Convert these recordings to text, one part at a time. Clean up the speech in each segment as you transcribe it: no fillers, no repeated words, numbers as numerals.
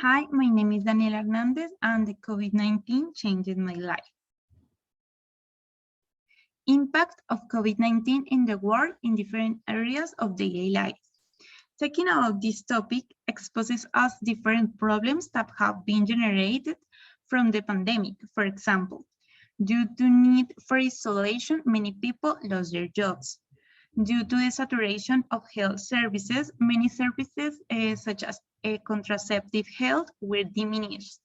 Hi, my name is Daniela Hernandez and the COVID-19 changed my life. Impact of COVID-19 in the world in different areas of daily life. Talking about this topic exposes us different problems that have been generated from the pandemic. For example, due to need for isolation, many people lost their jobs. Due to the saturation of health services, many services such as contraceptive health were diminished.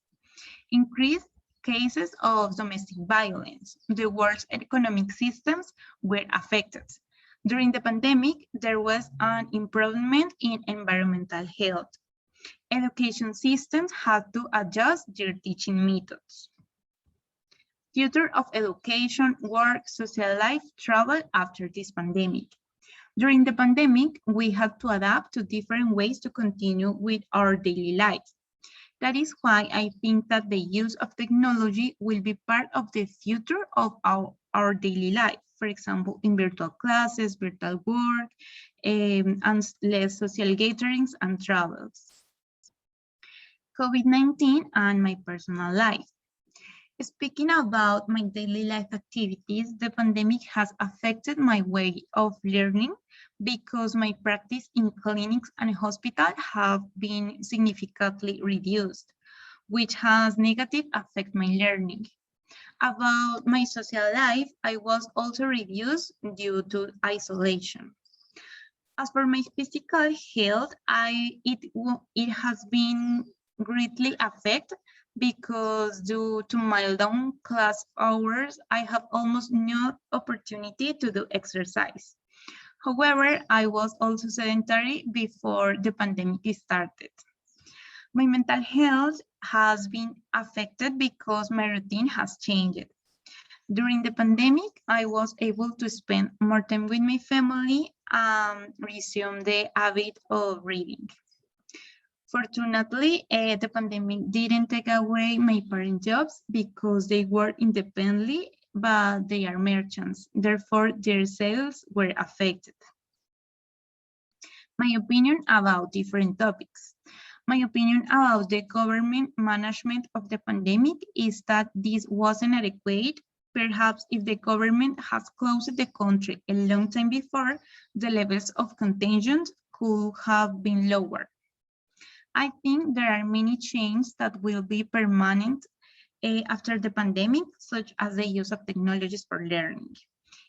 Increased cases of domestic violence. The world's economic systems were affected. During the pandemic, there was an improvement in environmental health. Education systems had to adjust their teaching methods. Future of education, work, social life, travel after this pandemic. During the pandemic, we had to adapt to different ways to continue with our daily lives. That is why I think that the use of technology will be part of the future of our daily life. For example, in virtual classes, virtual work, and less social gatherings and travels. COVID-19 and my personal life. Speaking about my daily life activities, the pandemic has affected my way of learning because my practice in clinics and hospitals have been significantly reduced, which has negatively affected my learning. About my social life, I was also reduced due to isolation. As for my physical health, it has been greatly affected because due to my long class hours, I have almost no opportunity to do exercise. However, I was also sedentary before the pandemic started. My mental health has been affected because my routine has changed. During the pandemic, I was able to spend more time with my family and resume the habit of reading. Fortunately, the pandemic didn't take away my parents' jobs because they work independently, but they are merchants. Therefore, their sales were affected. My opinion about different topics. My opinion about the government management of the pandemic is that this wasn't adequate. Perhaps if the government has closed the country a long time before, the levels of contagion could have been lower. I think there are many changes that will be permanent after the pandemic, such as the use of technologies for learning.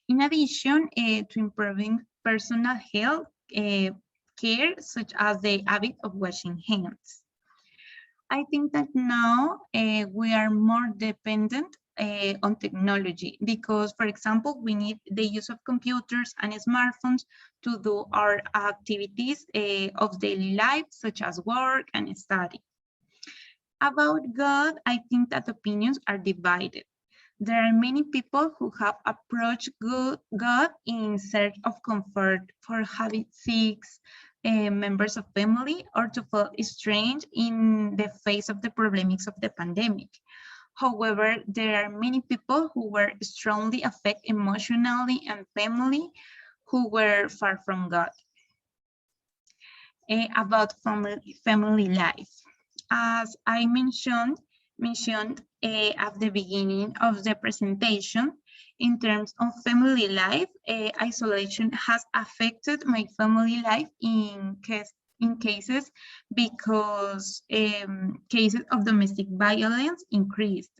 In addition to improving personal health care, such as the habit of washing hands. I think that now we are more dependent on technology because, for example, we need the use of computers and smartphones to do our activities of daily life, such as work and study. About God, I think that opinions are divided. There are many people who have approached God in search of comfort for having sick members of family or to feel strange in the face of the problems of the pandemic. However, there are many people who were strongly affected emotionally and family who were far from God. About family life. As I mentioned at the beginning of the presentation, in terms of family life, isolation has affected my family life in cases because cases of domestic violence increased.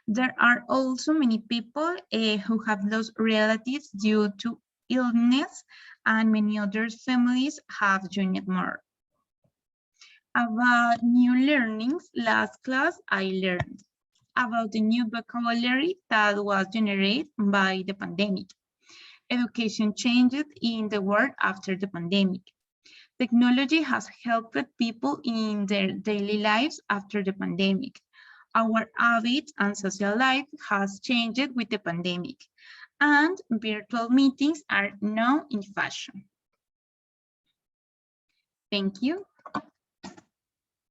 There are also many people who have lost relatives due to illness, and many other families have joined more. About new learnings, last class I learned about the new vocabulary that was generated by the pandemic. Education changed in the world after the pandemic. Technology has helped people in their daily lives after the pandemic. Our habits and social life has changed with the pandemic, and virtual meetings are now in fashion. Thank you.